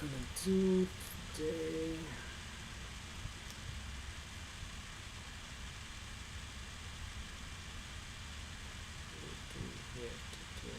gonna do today. Here today.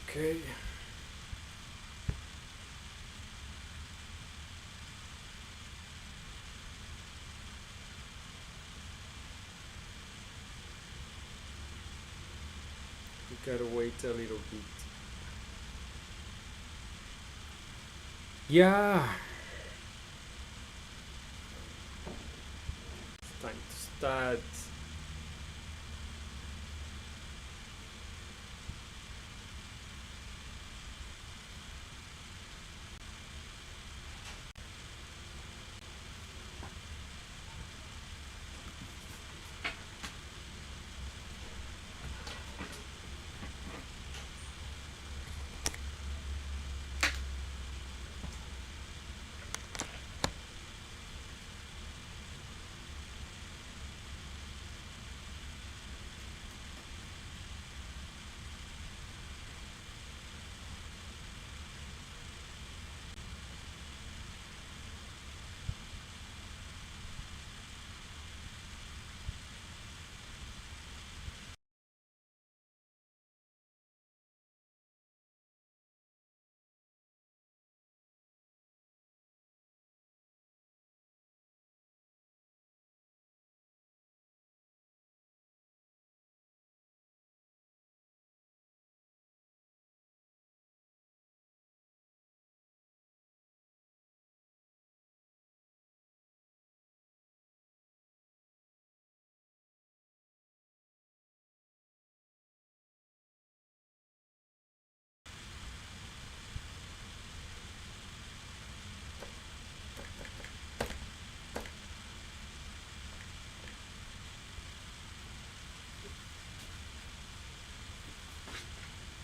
Okay. We gotta wait a little bit. Yeah. It's time to start.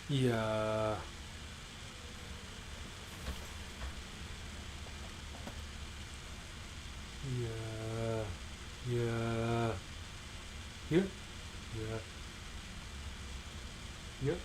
Yeah. Yeah. Yeah. Here? Yeah. Yep.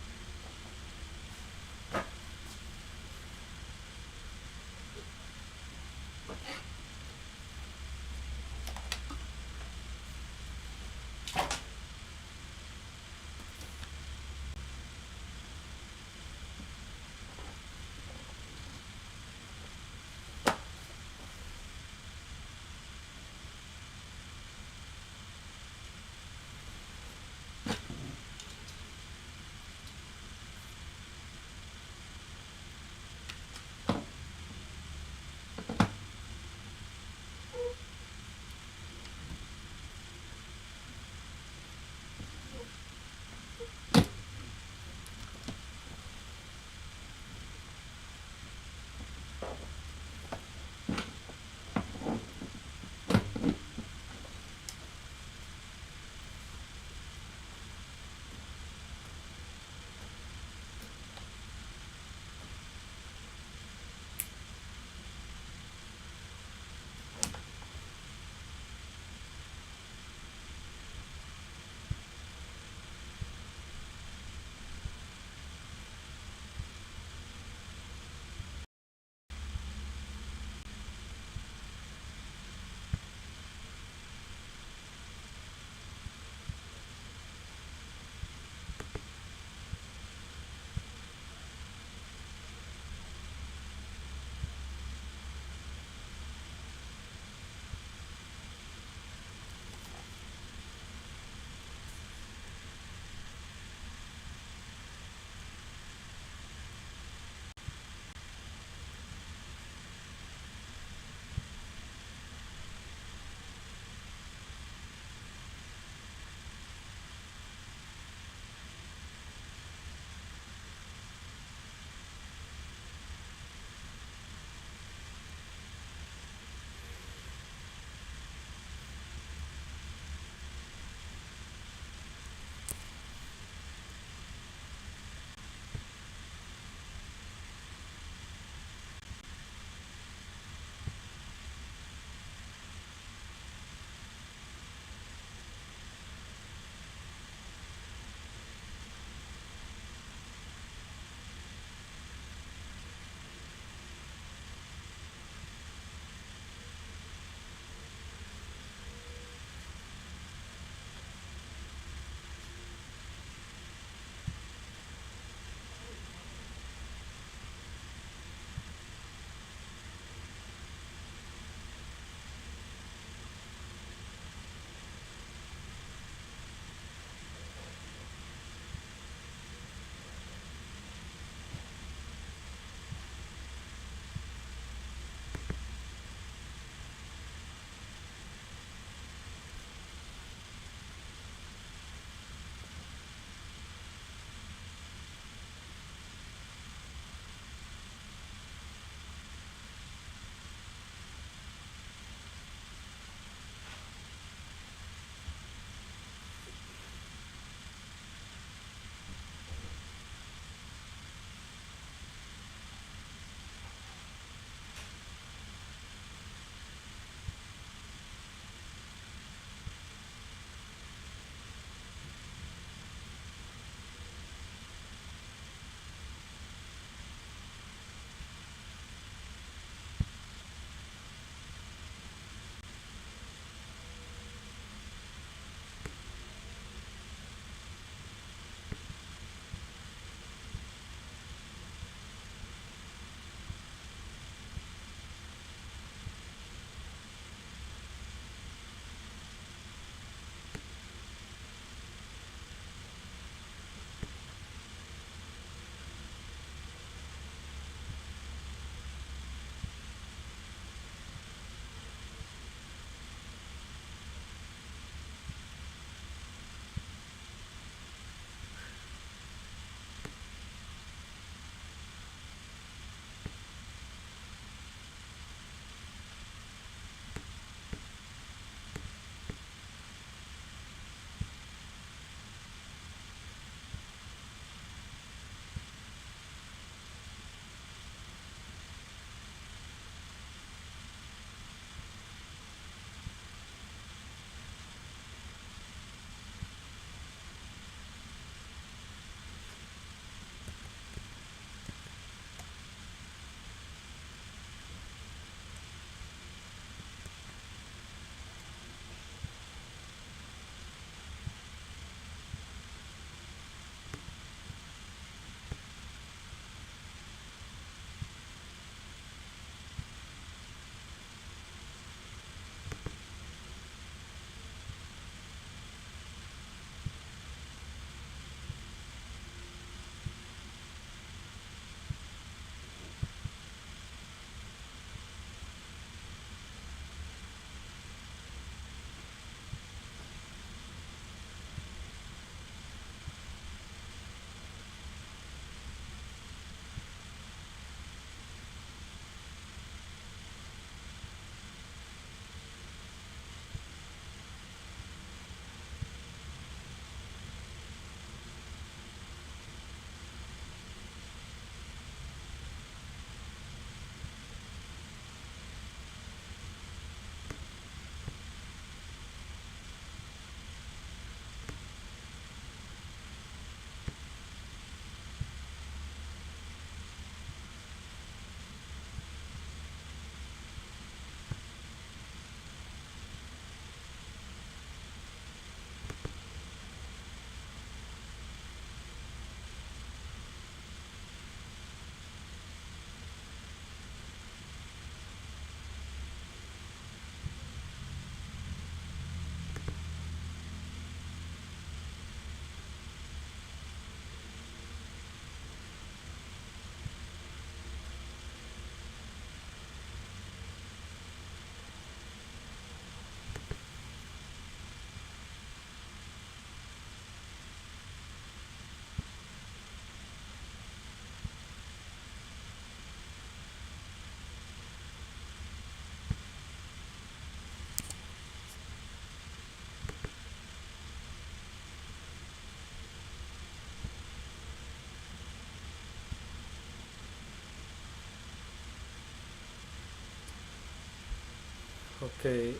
Okay.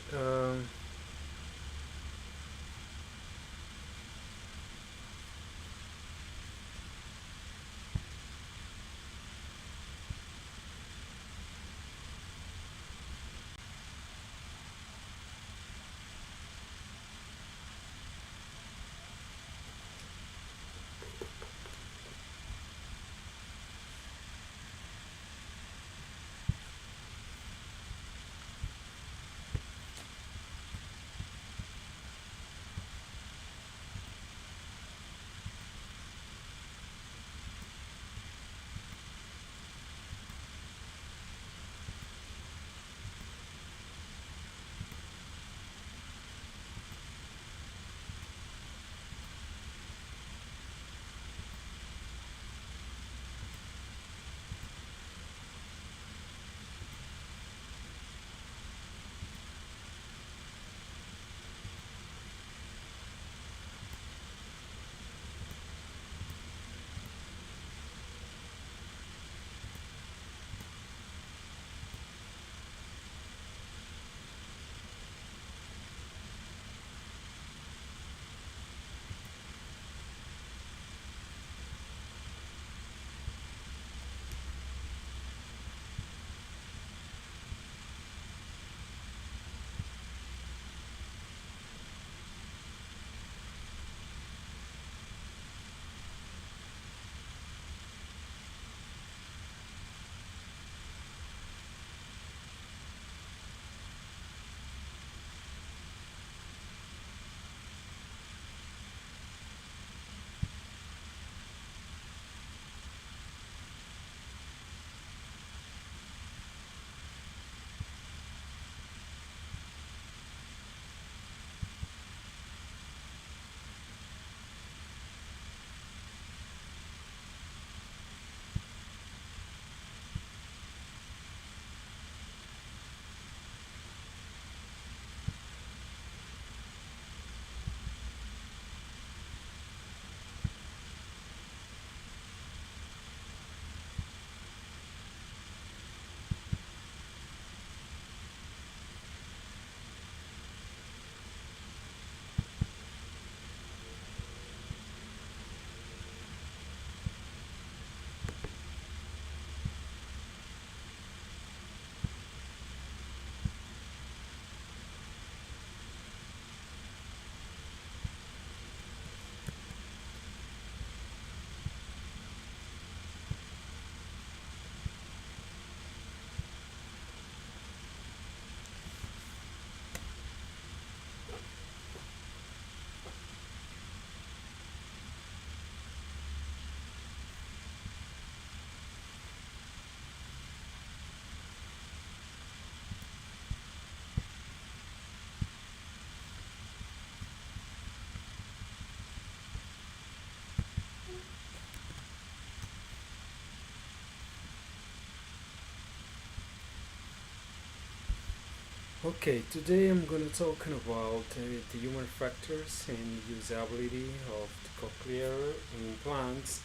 Okay, today I'm going to talking about the human factors and usability of the cochlear implants.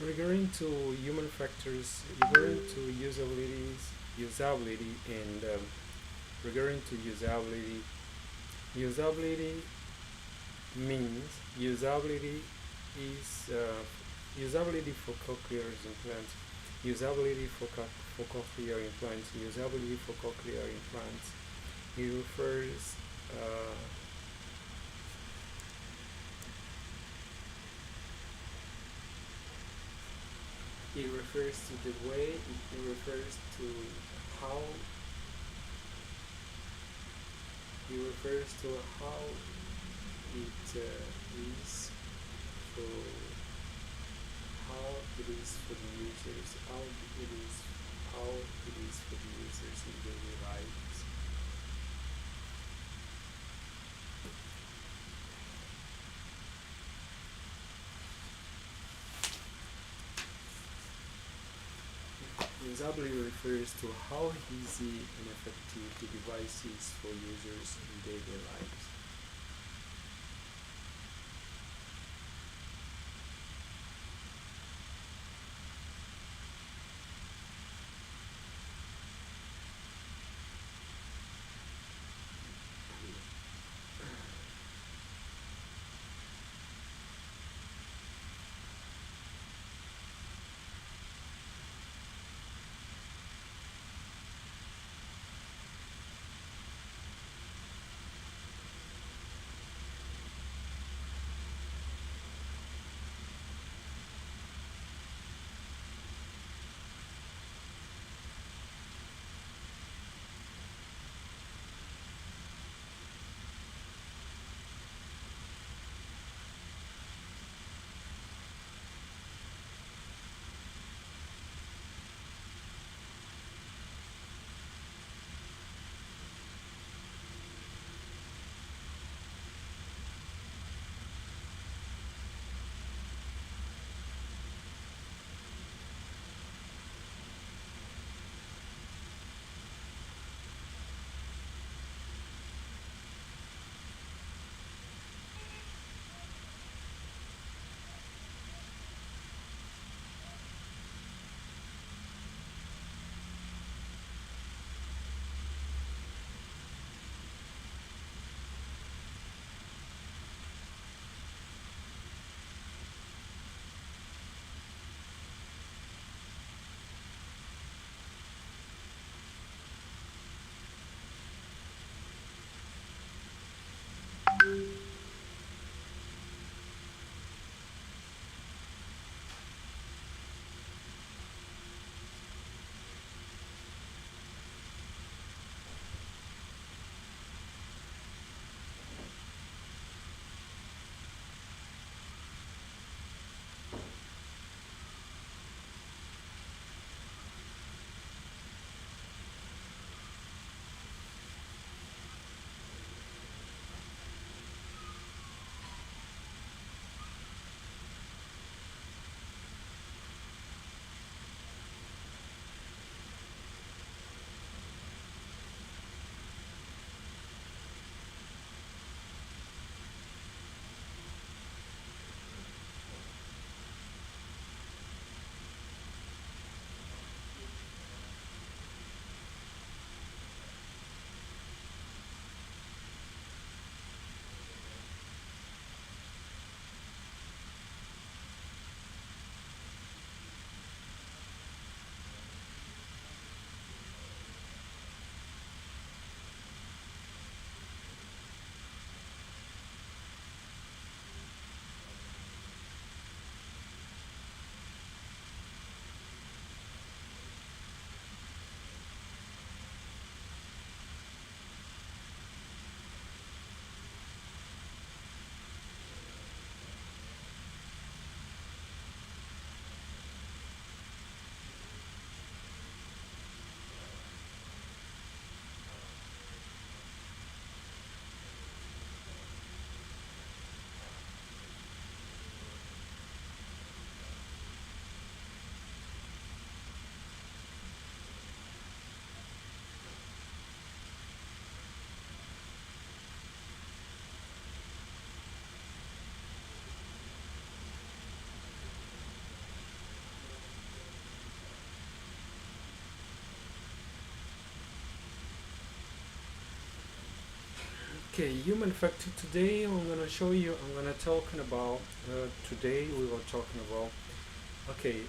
Regarding to human factors, regarding to usability, and regarding to usability means is usability for cochlear implants, usability for cochlear implants, usability for cochlear implants. It refers uh, it refers to the way it refers to how it refers to how it is for how it is for the users, how it is for the users in daily lives. Usability refers to how easy and effective the device is for users in daily lives. Okay, human factor. Today I'm gonna show you. I'm gonna talking about. Today we were talking about. Okay.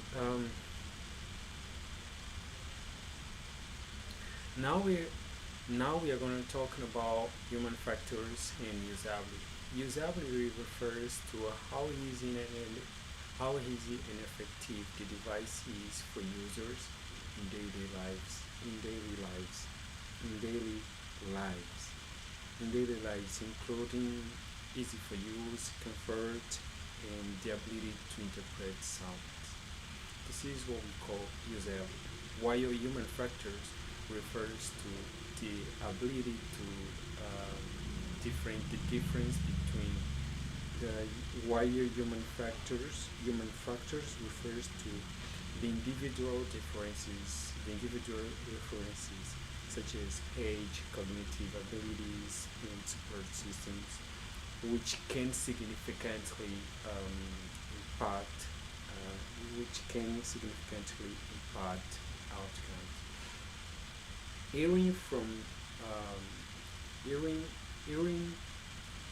Now we are gonna talking about human factors and usability. Usability refers to how easy and effective the device is for users in daily lives. In daily lives. In daily lives. In daily lives, including easy for use, comfort, and the ability to interpret sounds. This is what we call usability. While human factors refers to the ability to the difference between the wider human factors refers to the individual differences such as age, cognitive abilities, and support systems, which can significantly impact outcomes. Hearing from um, hearing hearing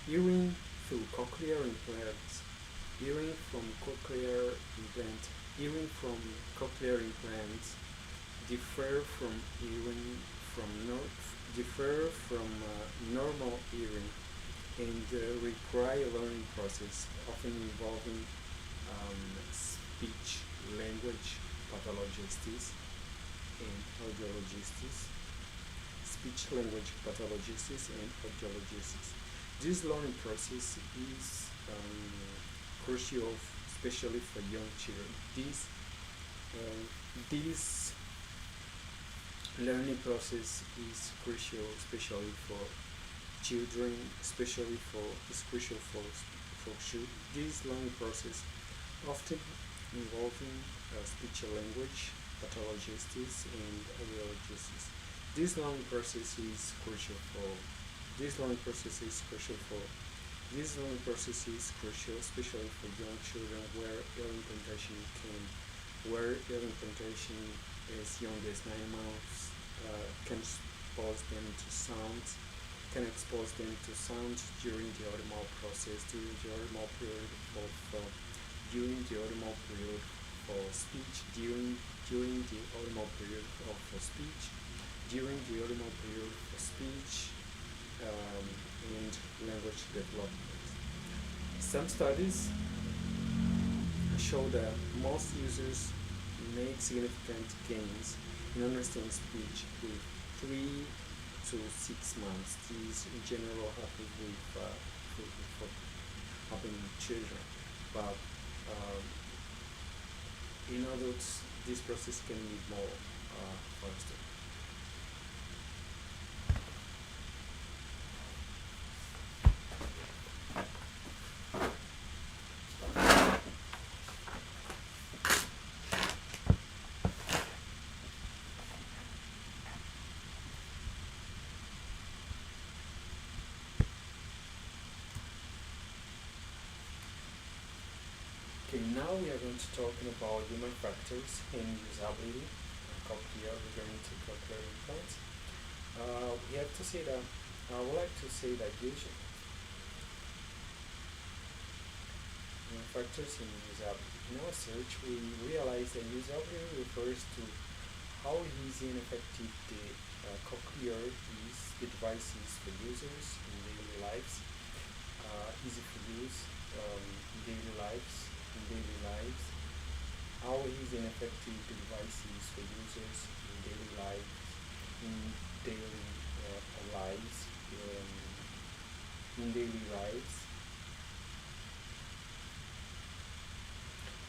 hearing through cochlear implants, hearing from cochlear implant, hearing from cochlear implants differ from hearing from no, differ from normal hearing and require a learning process, often involving speech language pathologists and audiologists, speech language pathologists and audiologists. This learning process is crucial, especially for young children. This learning process is crucial, especially for children, especially for is crucial for children. This learning process often involving speech and language pathologists and audiologists. This learning process is crucial for this learning process is crucial for this learning process is crucial, especially for young children where early implementation as young as 9 months can expose them to sounds can expose them to sounds during the audible process, during the audible period for speech, during the audible period for speech, during the audible period for speech and language development. Some studies show that most users make significant gains in understanding speech with 3 to 6 months. These in general happen happen in children, but in adults this process can be more faster. Okay, now we are going to talking about human factors and usability. Cochlear, we're going to cochlear implants. We have to say that I would like to say that usually human factors and usability. In our search, we realize that usability refers to how easy and effective the cochlear is, the device is for users in daily lives, easy for use in daily lives, how easy and effective the device is for users in daily life, in daily lives, in daily lives.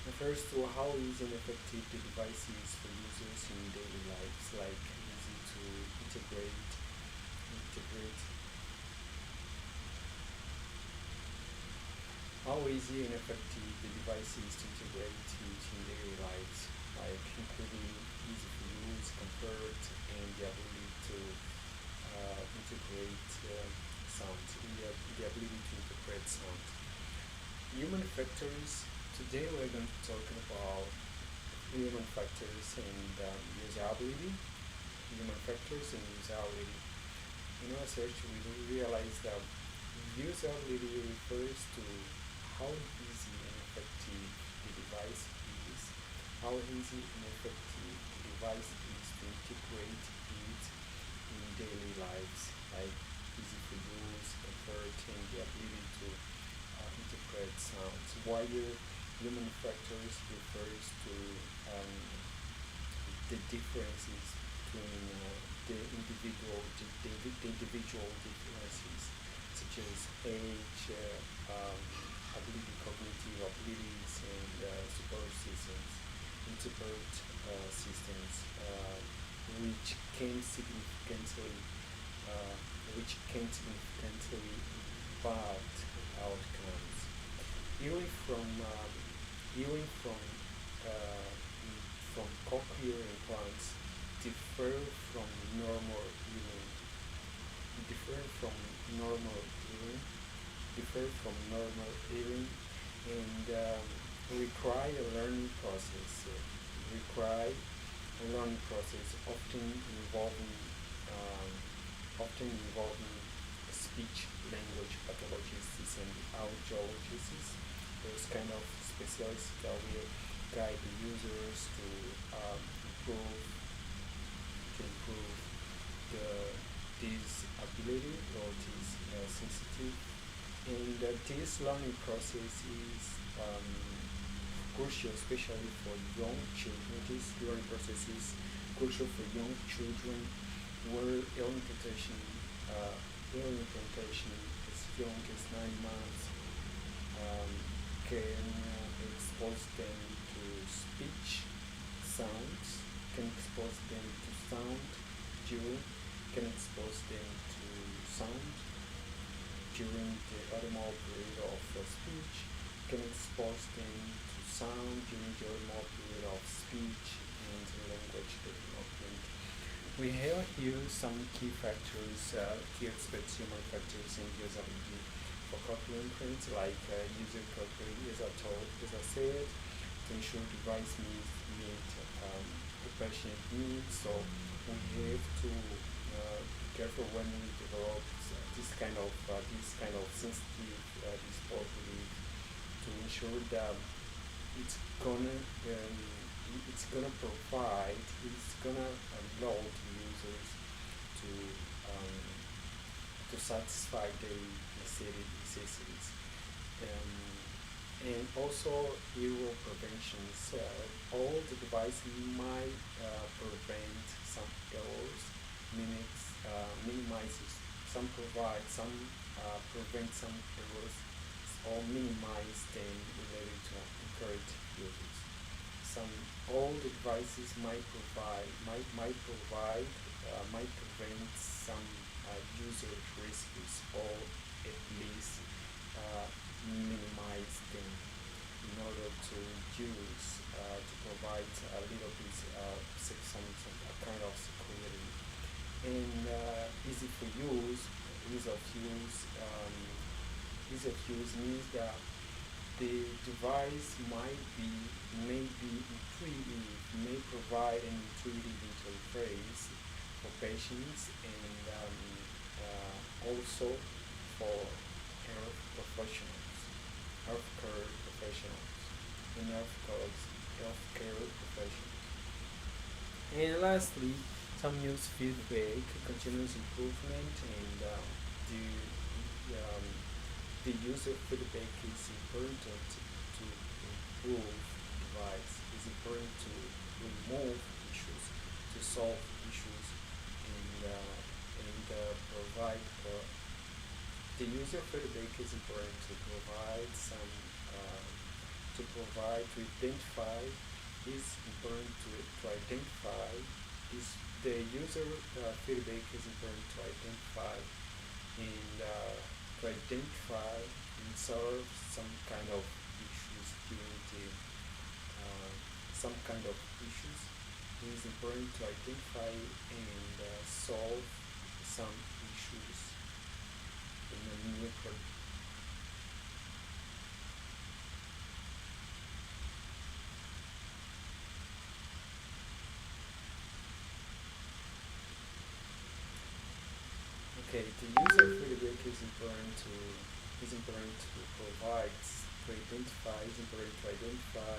Refers to how easy and effective the device is for users in daily lives, like easy to integrate how easy and effective the device is to integrate into daily lives, like including easy to use, comfort, and the ability to integrate sound, the ability to interpret sound. Human factors. Today we're going to talk about human factors and usability. Human factors and usability. In research, we realize that usability refers to how easy and effective the device is, how easy and effective the device is to integrate it in daily lives, like easy to use, comfort, and the ability to interpret sounds. While human factors refers to um, the differences between the individual differences such as age, ability, cognitive abilities, and support systems, which can significantly uh, impact outcomes. Hearing from hearing uh, cochlear implants differ from normal hearing differ from normal hearing differ from normal hearing and require a learning process require a learning process um, often involving speech language pathologists and audiologists, those kind of specialists that will guide the users to improve improve the this ability or this sensitive. And this learning process is crucial, especially for young children. This learning process is crucial for young children where uh, early implementation as young as 9 months um, can expose them to speech sounds, can expose them to sound during, can expose them to sound during the audible period of speech, can expose them to sound during the audible period of speech and language development. We have here some key factors, key aspects, human factors in usability for cochlear implants, like user cochlear, as I said, to ensure device meet the patient needs. So we have to be careful when we develop this kind of sensitive disposable to ensure that it's gonna um, it's gonna allow the users to um, to satisfy their necessities. Um, and also error preventions. All the device might prevent some errors, minimizes some provide some prevent some errors or minimize them related to current users. Some all the devices might prevent some user risks or at least uh, minimize them in order to reduce to provide a little bit some kind of security and easy for use ease of use ease of use means that the device may be intuitive, may provide an intuitive interface for patients and also for health professionals, healthcare professionals, and healthcare professionals. And lastly, some use feedback, continuous improvement, and um, the user feedback is important to improve the device. It's important to remove issues, to solve issues, and provide for the user feedback is important to provide some to identify is important to identify is the user feedback is important to identify and to identify and solve some kind of issues during the some kind of issues. It is important to identify and solve some issues in a near Okay, the user feedback is important to provide to identify is important to identify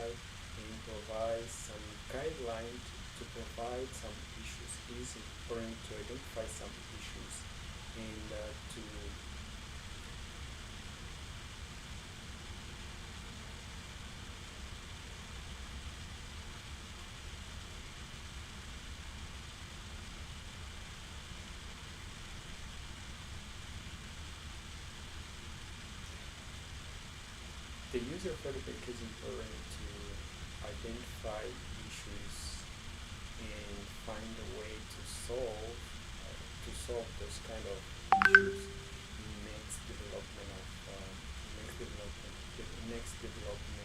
and provide some guidelines to provide some issues. It is important to identify some issues and to the user feedback is important to identify issues and find a way to solve those kind of issues in next development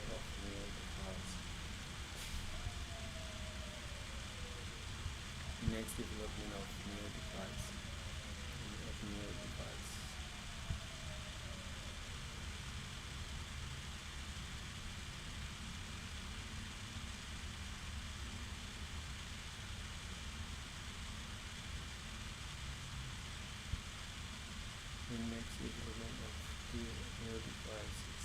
of new device. Next development of new device. Of new device. Next development of new devices.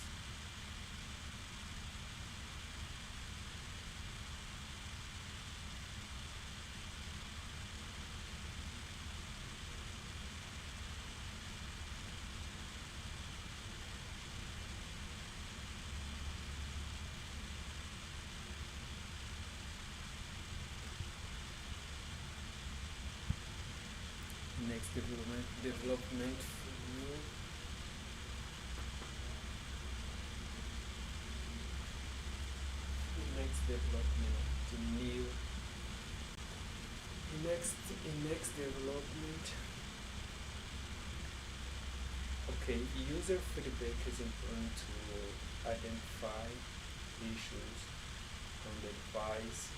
Next development new next development to new next development. Okay, user feedback is important to identify issues on the device,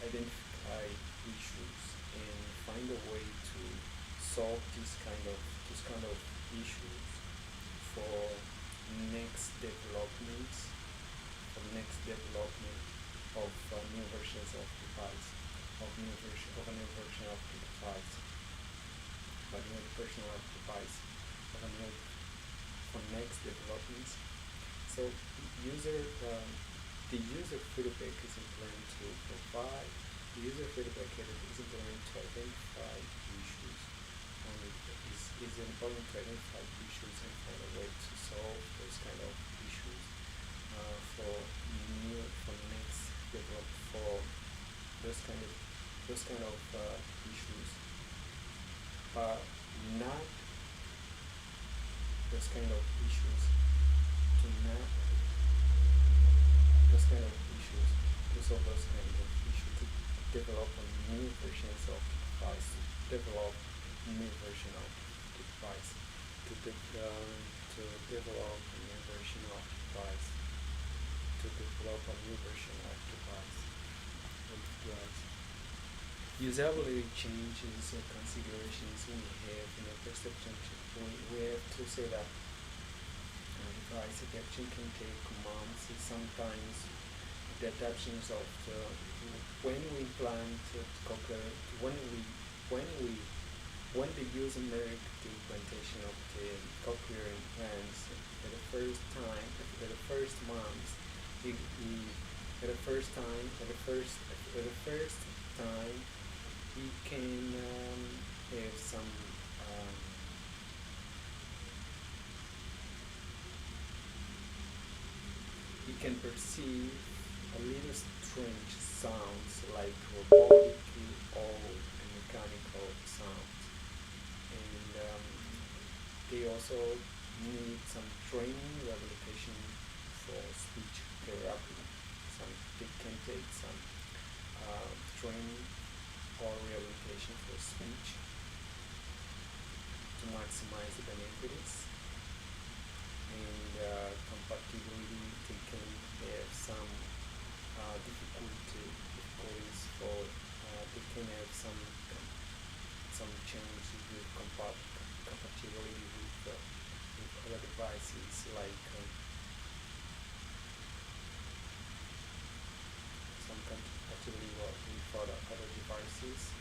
identify issues and find a way to solve this kind of issues for next developments next development of new versions of device of a new version of the device of a new version of device of a new for next developments. So user the user feedback is important to provide the user feedback is important to identify issues is important to identify issues and find a way to solve those kind of issues for next develop for those kind of issues, but not those kind of issues to not those kind of issues to solve those kind of issues to develop a new versions of the device to develop a new version of the device to develop a new version of the device to develop a new version of the device. Usability changes and configurations we have in a perception. We have to say that device adaptation can take months. Sometimes the adaptations of the when we plan to calculate when the user make the implementation of the calculating plans for the first time for the first month for the first time he can have some he can perceive a little strange sounds like robotic or mechanical sounds and they also need some training rehabilitation for speech therapy. They can take some training or rehabilitation for speech to maximize the benefits and compatibility. They can have some difficulties for they can have some changes with compatibility with other devices like some compatibility with other devices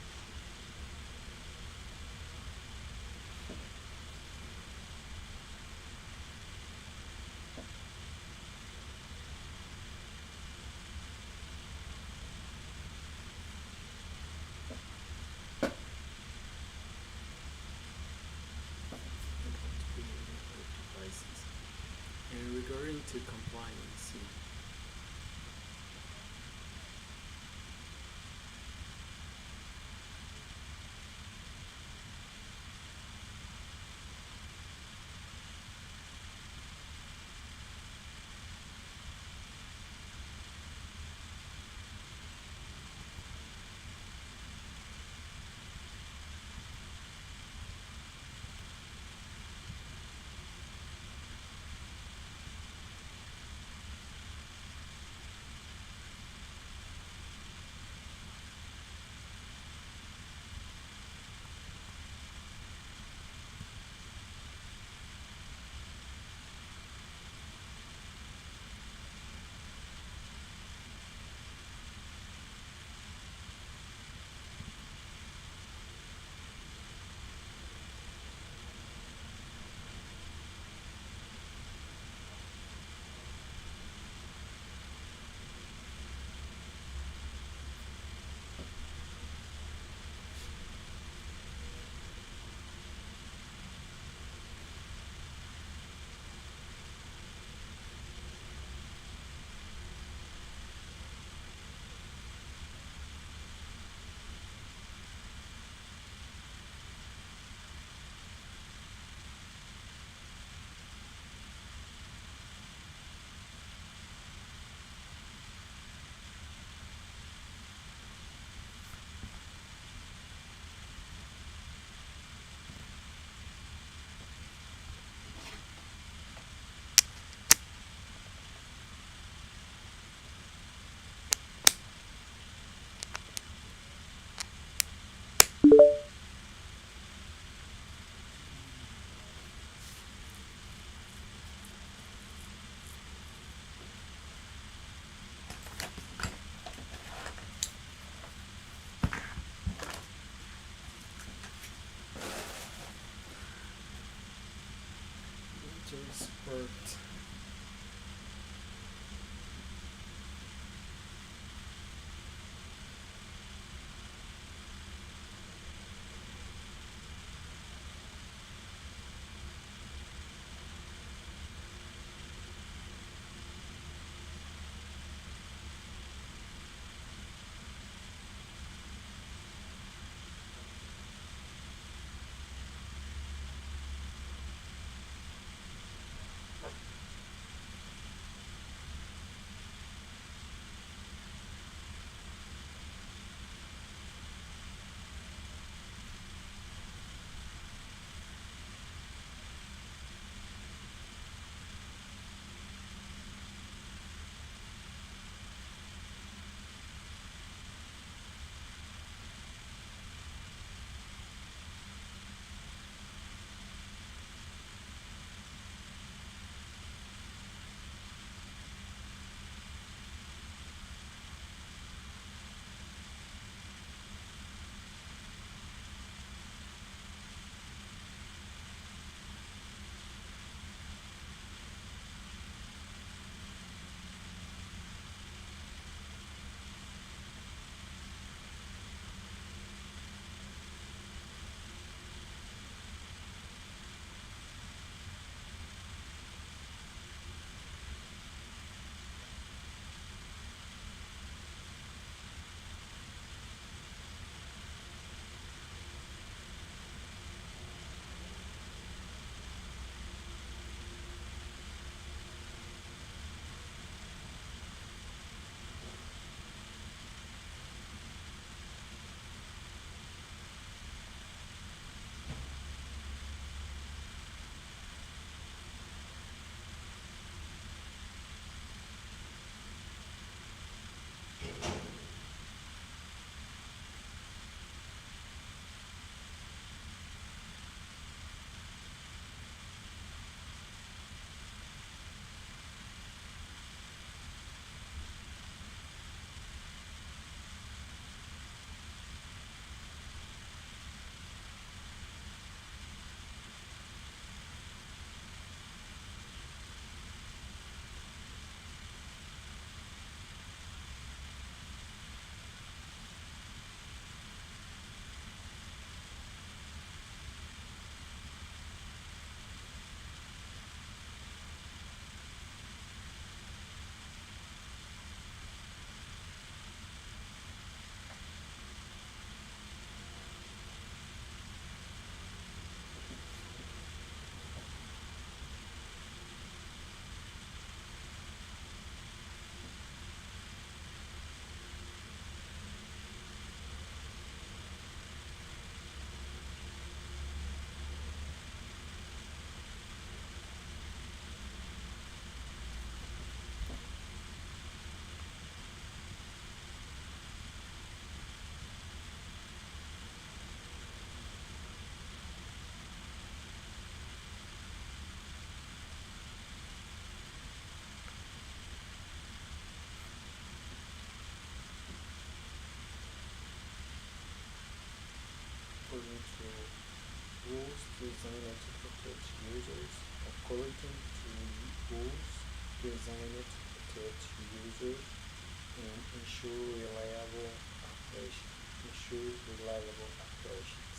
regarding to compliance, just worked. designed to protect users according to rules designed to protect users and ensure reliable operations.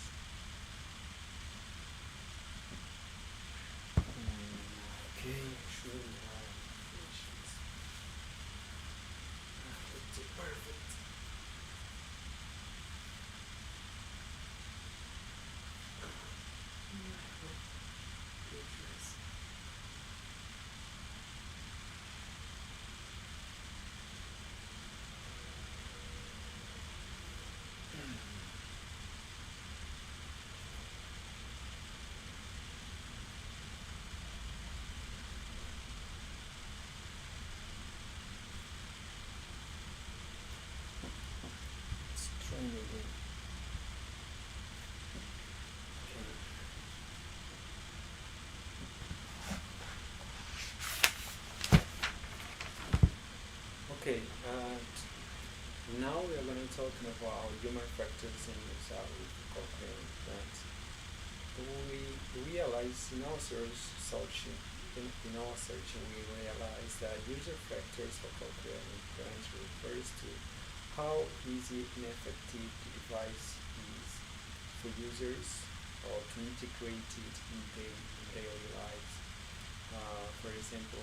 Okay, ensure reliable operations. Perfect. Pictures. It's training again. Okay, now we are going to talk about human factors in cochlear implants. We realize in our searching, we realize that user factors for cochlear implants refers to how easy and effective the device is for users or to integrate it in daily lives. For example,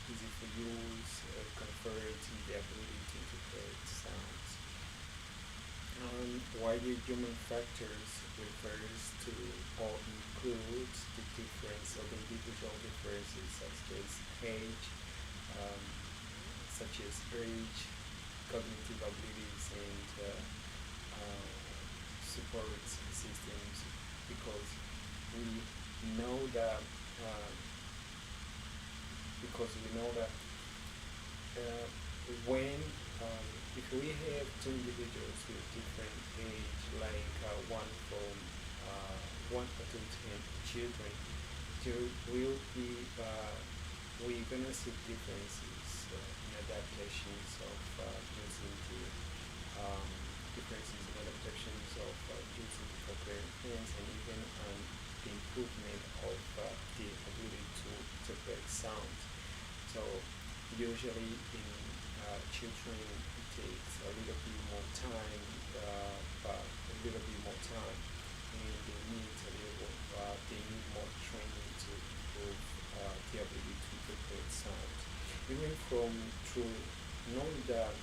easy for use, convert the ability to interpret sounds. While the human factors refers to or includes the difference or the individual differences um, such as age, cognitive abilities, and support systems, because we know that uh, uh, when if we have two individuals with different age, like one adult and children, there will be we're gonna see differences in adaptations of using the um, differences in adaptations of using the cochlear implants, and even the improvement of the ability to interpret sound. So usually in children it takes a little bit more time, and they need more training to improve the ability to interpret sound. Even from through knowing that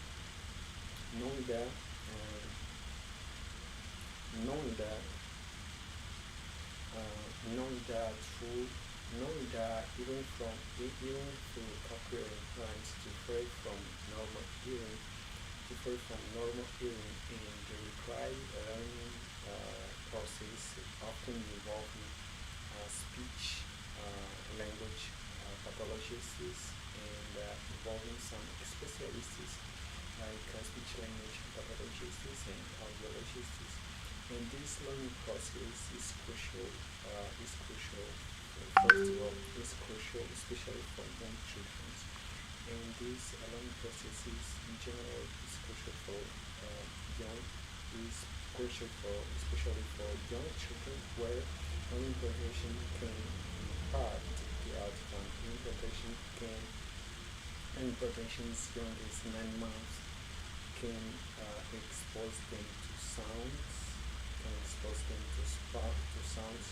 knowing that uh, knowing that knowing that through knowing that even through cochlear implants differ from normal hearing, and they require a learning process often involving speech language pathologists, and involving some specialists like speech language pathologists and audiologists. And this learning process is crucial. First of all, is crucial, especially for young children. And this learning process is in general is crucial for young is crucial for especially for young children, where an impartation can impact the outcome. Impartations young as 9 months can expose them to sounds, can expose them to sounds.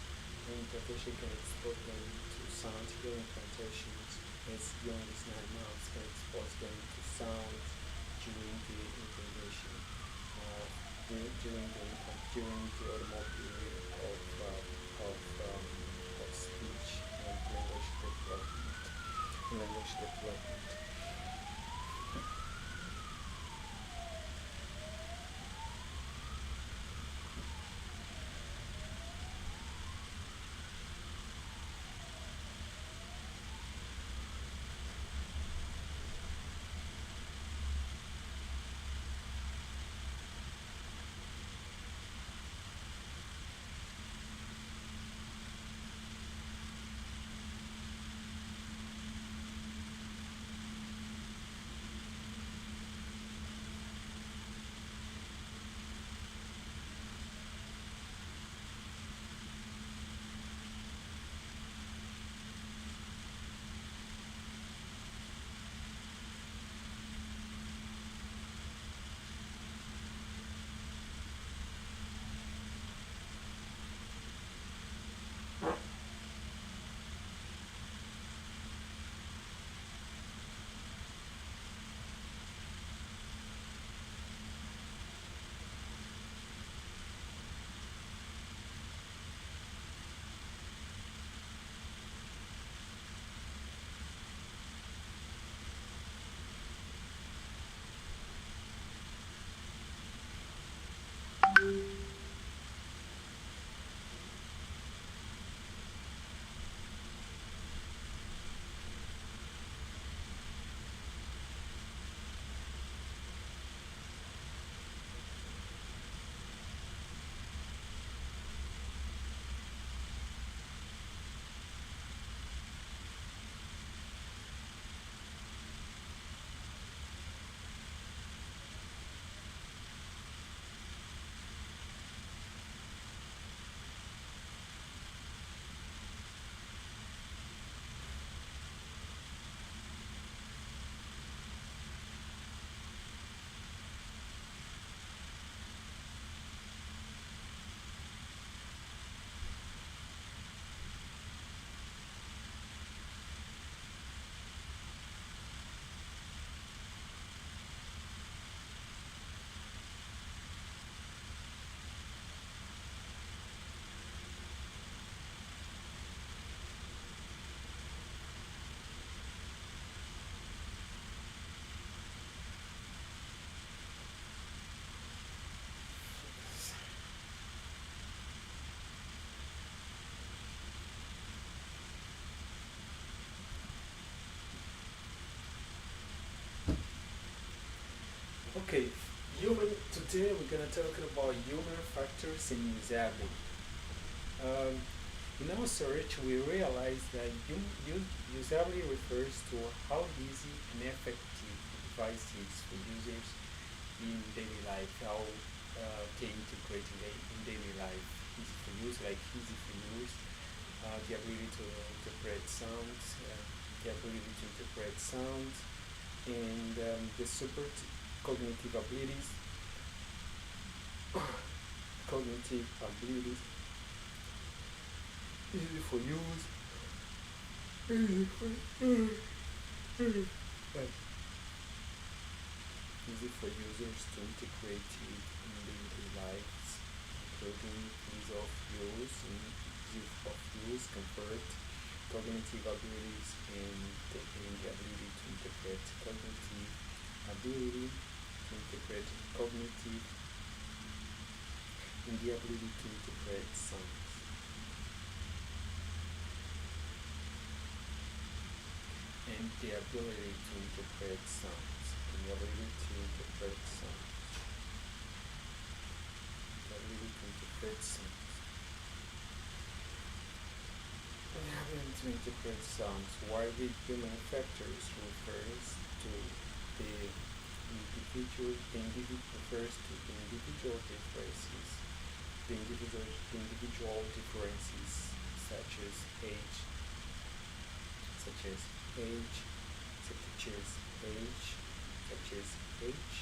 Impartation can expose them to sounds. Hearing plantations as young as 9 months can expose them to sounds during the implantation, during the normal period of speech and language development. Okay, today we're gonna talk about human factors in usability. Um, in our search, we realized that usability refers to how easy and effective the device is for users in daily life, how they integrate in daily life. Easy for use, like easy for use, the ability to interpret sounds, and the support cognitive abilities, cognitive abilities, easy for use, easy uh, easy for users to integrate it in daily lives, including ease of use and comfort, cognitive abilities, and the ability to interpret ability to integrate cognitive and the ability to interpret sounds. And the ability to interpret sounds. And the ability to interpret sounds. The ability to interpret sounds. And the ability to interpret sounds. Why the human factors refers to the refers to the individual differences. The individual differences such as age, such as age, such as age, such as age,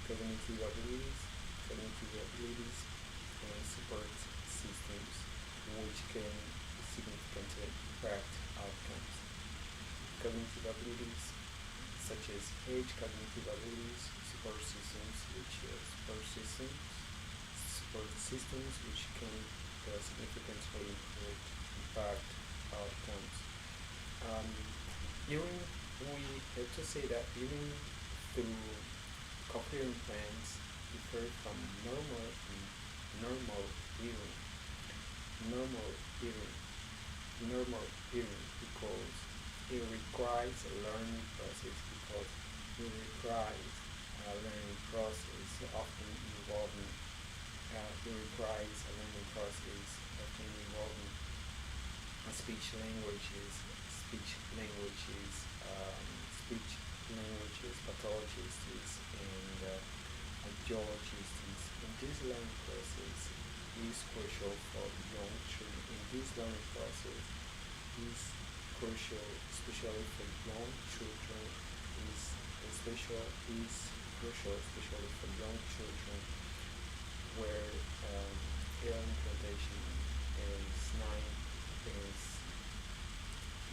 cognitive abilities, and support systems, which can significantly impact outcomes. Cognitive abilities, such as age, cognitive abilities, support systems, which can significantly impact outcomes. Um, Hearing, we have to say that hearing through cochlear implants differ from normal hearing, normal hearing, normal hearing because it requires a learning process often involving often involving speech languages, speech pathologists, and audiologists. And this learning process is crucial for young children. And this learning process is crucial, especially for young children. Is crucial, especially for young children, where ear implantation is nine is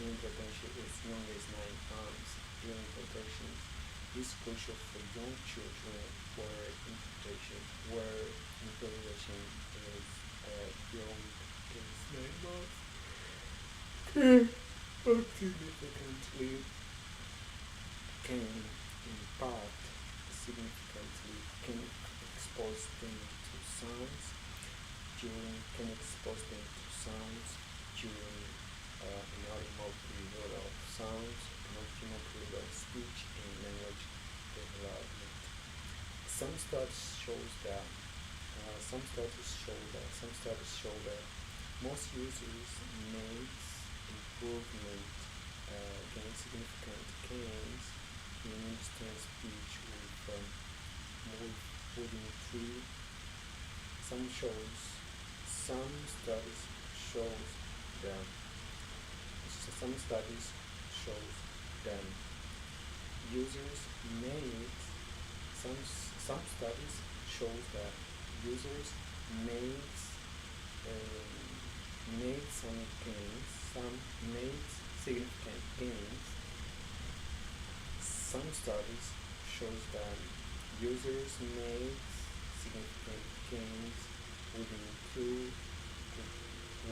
implantation as young as 9 months. Ear implantation is crucial for young children where implantation is young as 9 months. Significantly can impact significantly can expose them to sounds during an optimal period of sounds, an optimal period of speech and language development. Some studies show that most users makes improvement, gain significant gains in understand speech within three. Some shows, some studies shows that some studies shows that users made some studies shows that users made made some gains, some made significant gains. Some studies shows that users made significant gains within two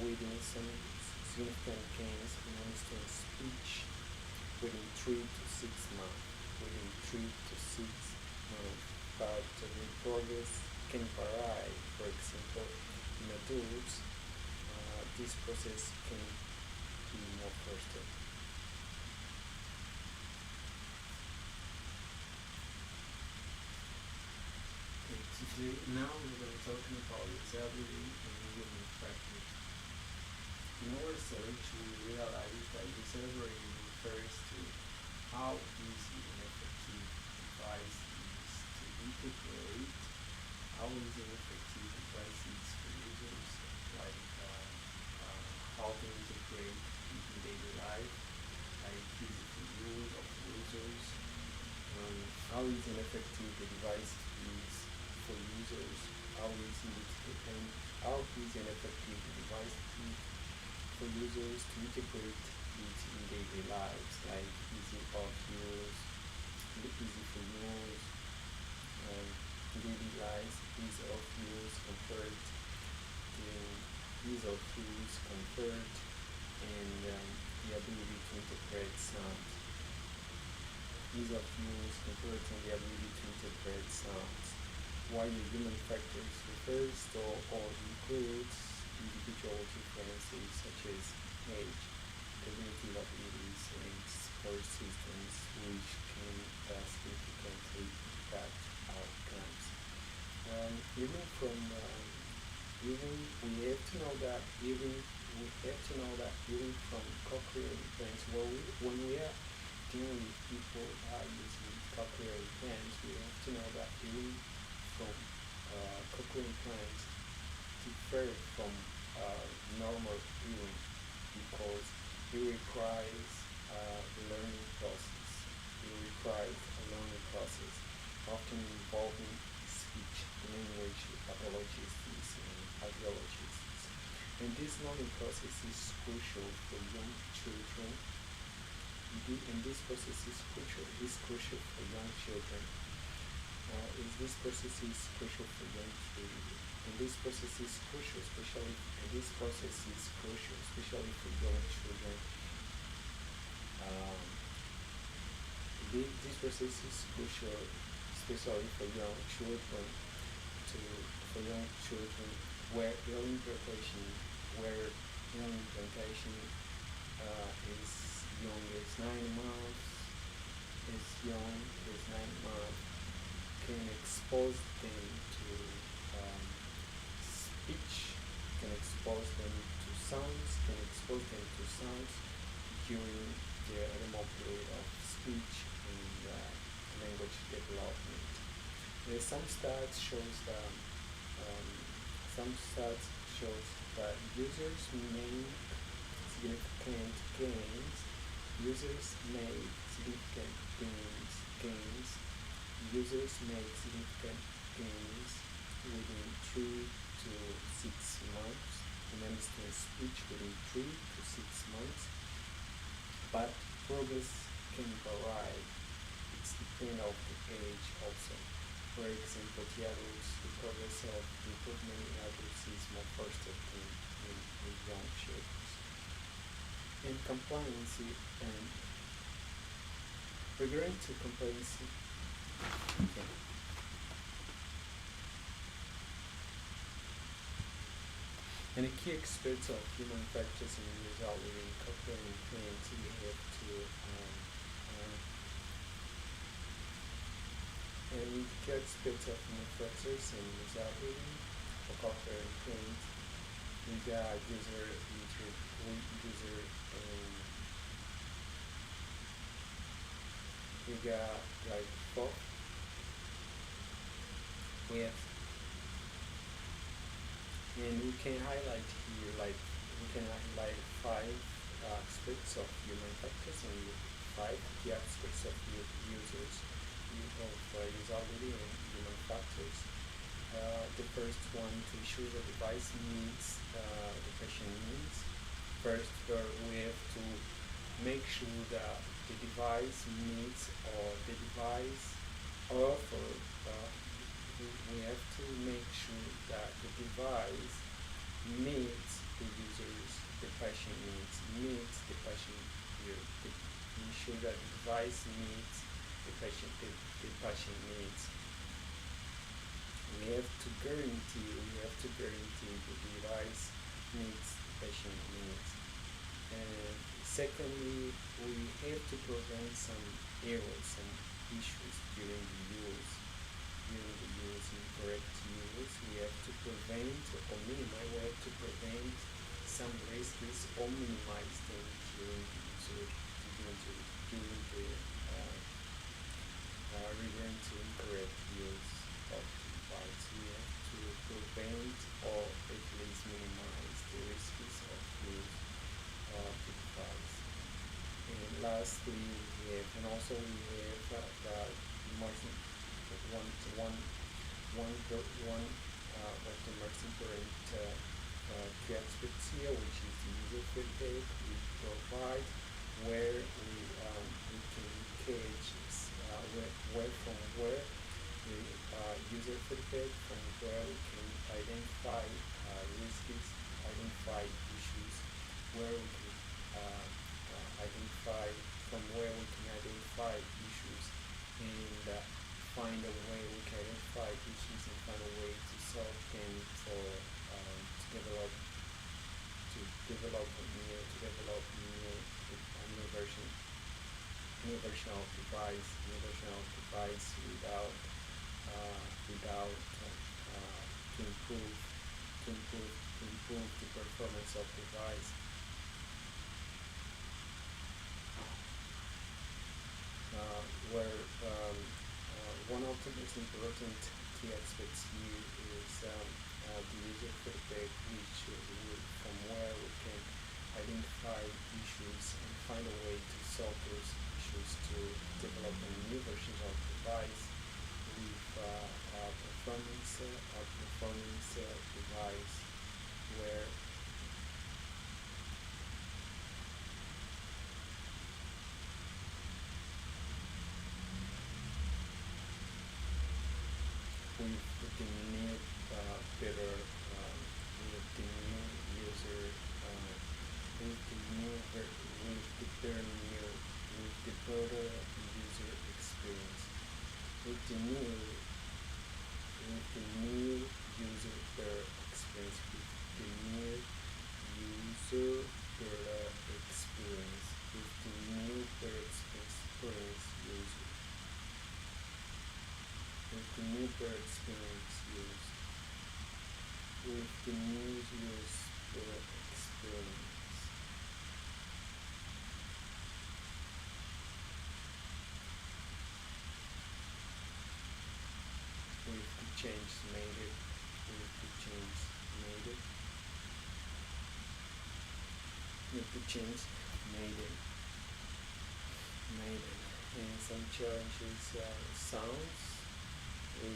within some significant gains in understanding speech within 3 to 6 months. Within 3 to 6 months, but the progress can vary. For example, in adults, this process can be more faster. Now we're going to talking about usability and human factors. In our research, we realized that usability refers to how easy and effective device is to integrate, how easy and effective device is for users, like how to integrate in daily life, like easy for use of users, how easy and effective the device is for users, how easy and how easy and effective the device is for users to integrate it in daily lives, like easy of use, easy for use, daily lives, ease of use, comfort, ease of use, comfort, and the ability to interpret sound. Ease of use, comfort, and the ability to interpret sounds. While the human factors refers to or includes individual differences such as age, cognitive abilities, and support systems, which can significantly impact outcomes. Even from even we have to know that even from cochlear implants, when we are dealing with people who are using cochlear implants, we have to know that even from cochlear implants differ from normal hearing because it requires learning process. It requires a learning process, often involving speech, language pathologists, and audiologists. And this learning process is crucial for young children. And this process is crucial for young children. This process is crucial for young children. And this process is crucial, especially for young children. Um, this process is crucial, especially for young children, to for young children where early implantation, where early implantation is young as 9 months, is young as 9 months, can expose them to speech, can expose them to sounds during their normal period of speech and language development. Some stats shows that um, users make significant gains. Users make significant gains. Users make significant gains within 3 to 6 months. In understand speech within 3 to 6 months, but progress can vary. It's depending on the age also. For example, the progress of improvement in adults is more faster than in young children. And compliance and regarding to compliance, okay. And the key aspects of human factors in usability in cochlear implants, we have to and the key aspects of human factors in usability for cochlear implants, we got user we got like four. We have and we can highlight here like we can highlight 5 aspects of human factors and 5 key aspects of users of usability and human factors. The first one, to ensure the device meets the patient needs. First, we have to make sure that the device meets or the device offer. We have to make sure that the device meets the patient needs, ensure that the device meets the patient needs. We have to guarantee the device meets the patient needs. And secondly, we have to prevent some errors, some issues during the use. during the use, incorrect use. We have to prevent or minimize. We have to prevent some risks or minimize them during the use, during the referring to incorrect use of the device. We have to prevent or at least minimize the risks of use of the device. And lastly, we have, and also we have the most one one one one of the most important key aspects here, which is the user feedback we provide, where we can gauge where the user feedback, from where we can identify risks, identify issues, where we can identify from where we can identify issues and find a way we can identify issues and find a way to solve them for to develop a new version of device without to improve the performance of device. Where one of the most important key aspects here is the user feedback, which from where we can identify issues and find a way to solve those issues to develop a new version of device with a performance device where with the new better with the new user with the new with the better new with the better user experience with the new user better experience with the new user better experience with the new better experience user with the new better experience used with the new use better experience with the change made it with the change made it with the change made it and some challenges sounds we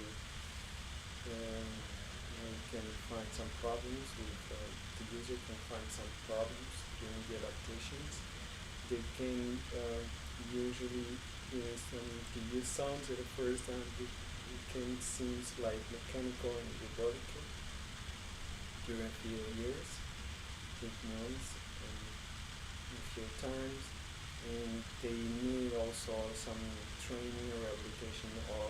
can find some problems with the user can find some problems during the adaptations. They can usually to use sounds at the first time it can seem like mechanical and robotic during a few years, 8 months, and a few times, and they need also some training or rehabilitation or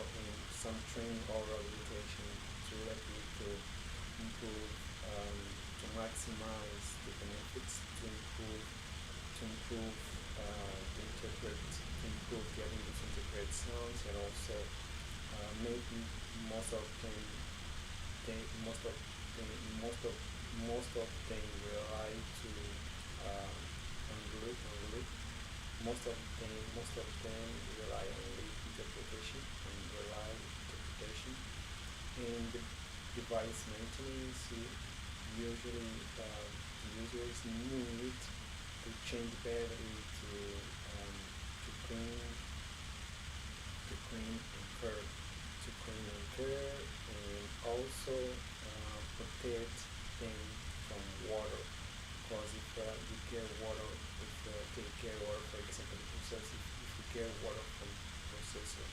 some training or rehabilitation to improve to maximize the benefits to improve to improve the ability to interpret sounds and also maybe most of them they most of them rely to on group most of them rely on lead interpretation and the device maintenance usually users need to change battery to clean and care and also protect them from water because if you get water take care water for example if you get water from processor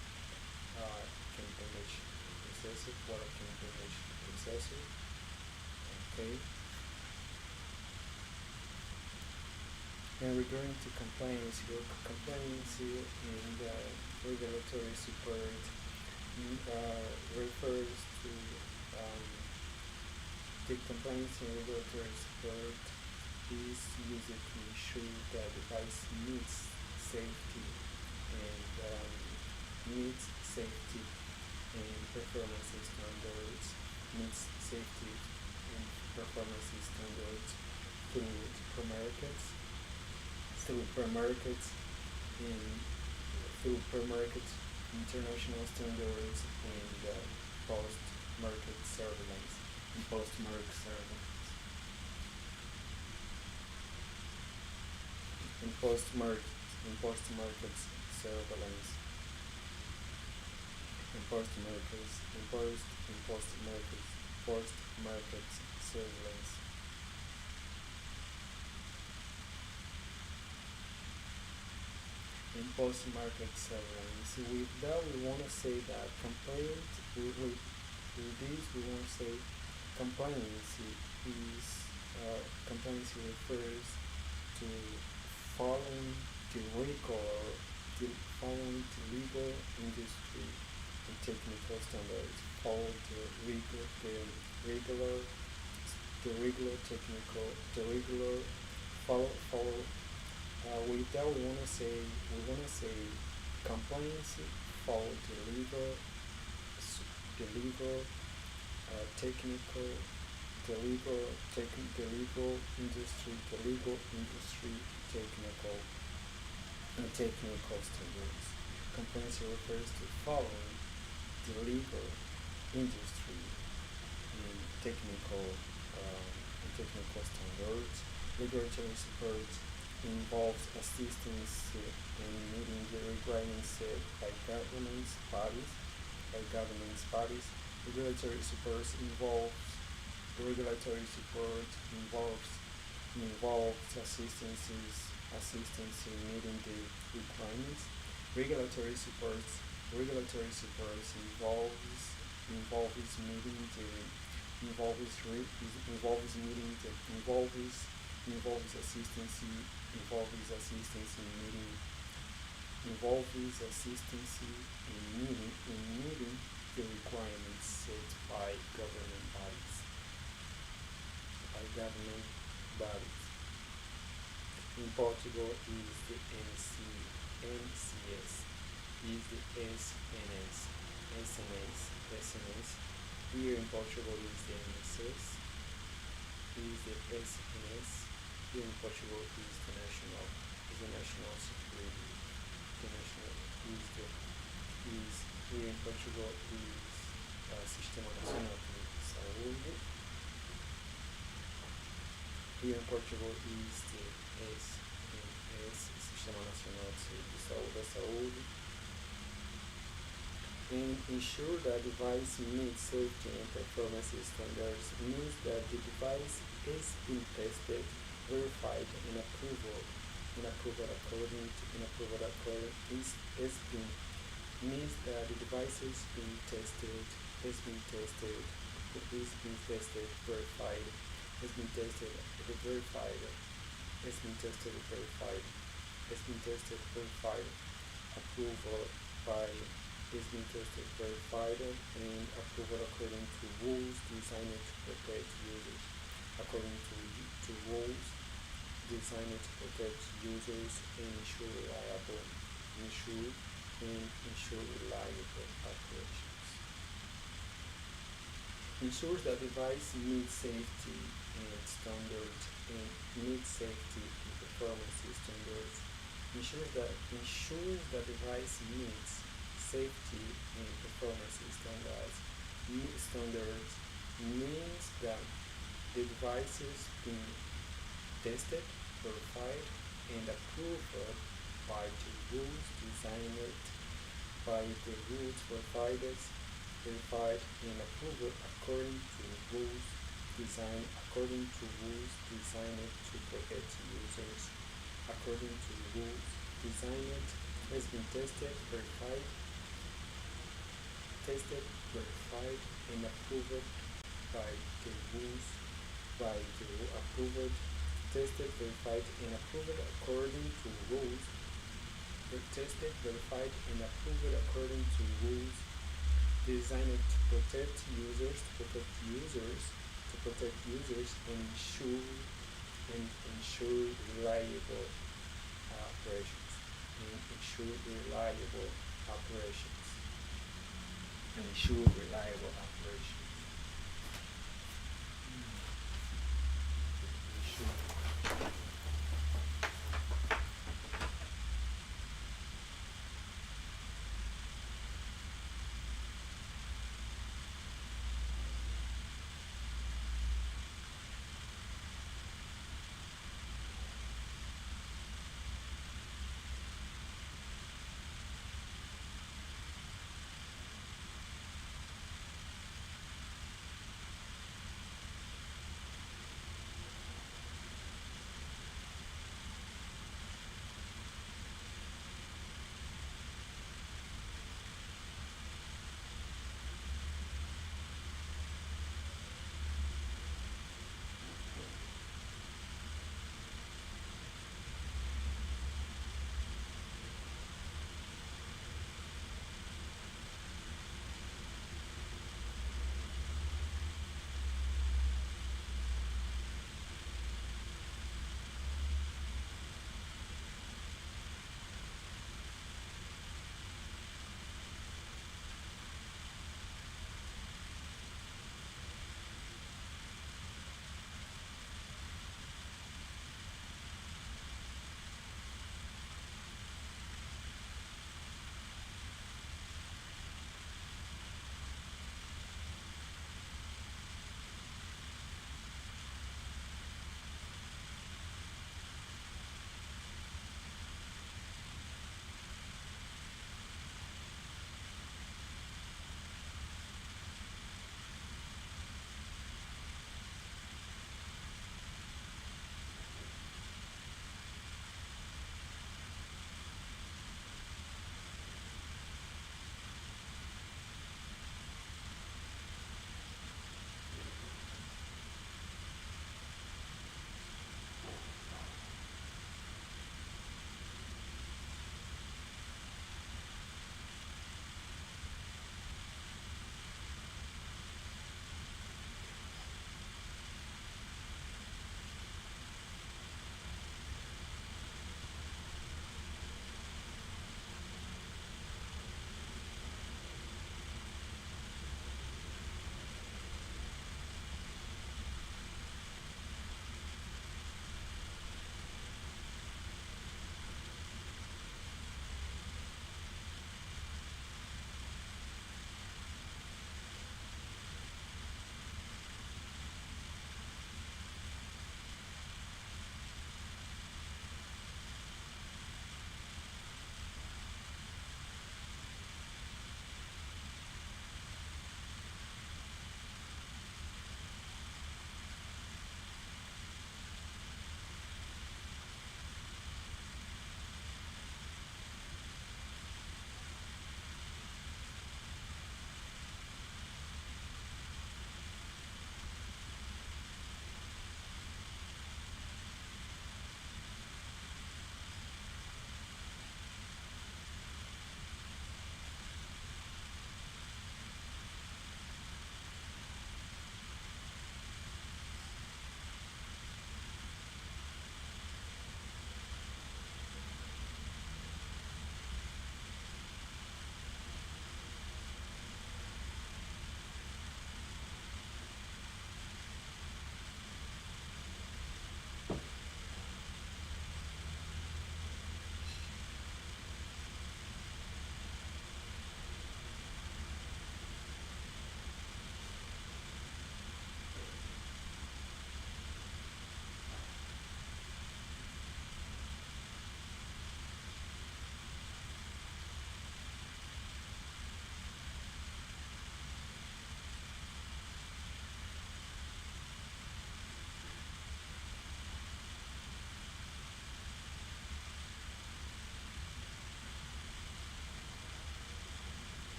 can damage processor water can damage processor. Okay. And regarding to compliance and regulatory support refers to the compliance and regulatory support is used to ensure that the device meets safety and and performance standards, meets safety and performance standards through supermarkets, and through supermarkets, international standards, and post-market surveillance. And post-market surveillance. And post-market surveillance. And post-market surveillance. In post-market surveillance. With that, we want to say that compliance. With this, we want to say compliance is compliance refers to following the legal industry and technical standards. Follow regular the regular technical the regular follow with that we wanna say compliance follow the legal technical the legal industry technical standards. Compliance refers to following the legal industry and technical standards. Regulatory support involves assistance in meeting the requirements set by government bodies. Regulatory support involves regulatory support involves assistance in meeting the requirements. Regulatory support involves meeting the involves assistance in meeting the requirements set by government bodies. In Portugal is the NCS, is the SNS. Here in Portugal is the NSS, is the SNS. Here in Portugal is the national security. The national is here in Portugal is Sistema Nacional de Saúde. Here in Portugal is the SNS, Sistema Nacional de Saúde. And ensure that device meets safety and performance standards means that the device is being tested, verified, and approval means that the device is being tested, verified, approval by and approval according to rules designed to protect users. According to rules designed to protect users and ensure reliable operations. Ensures that device meets safety and standards and performance standards. Ensures that device meets safety and performance standards means that the device is being tested, verified, and approved by the rules verified and approved according to rules designed to protect users. According to rules designed has been tested, verified, and approved by the rules tested, verified, and approved according to rules. Tested, verified, and approved according to rules designed to protect users, and ensure reliable operations. and ensure reliable approach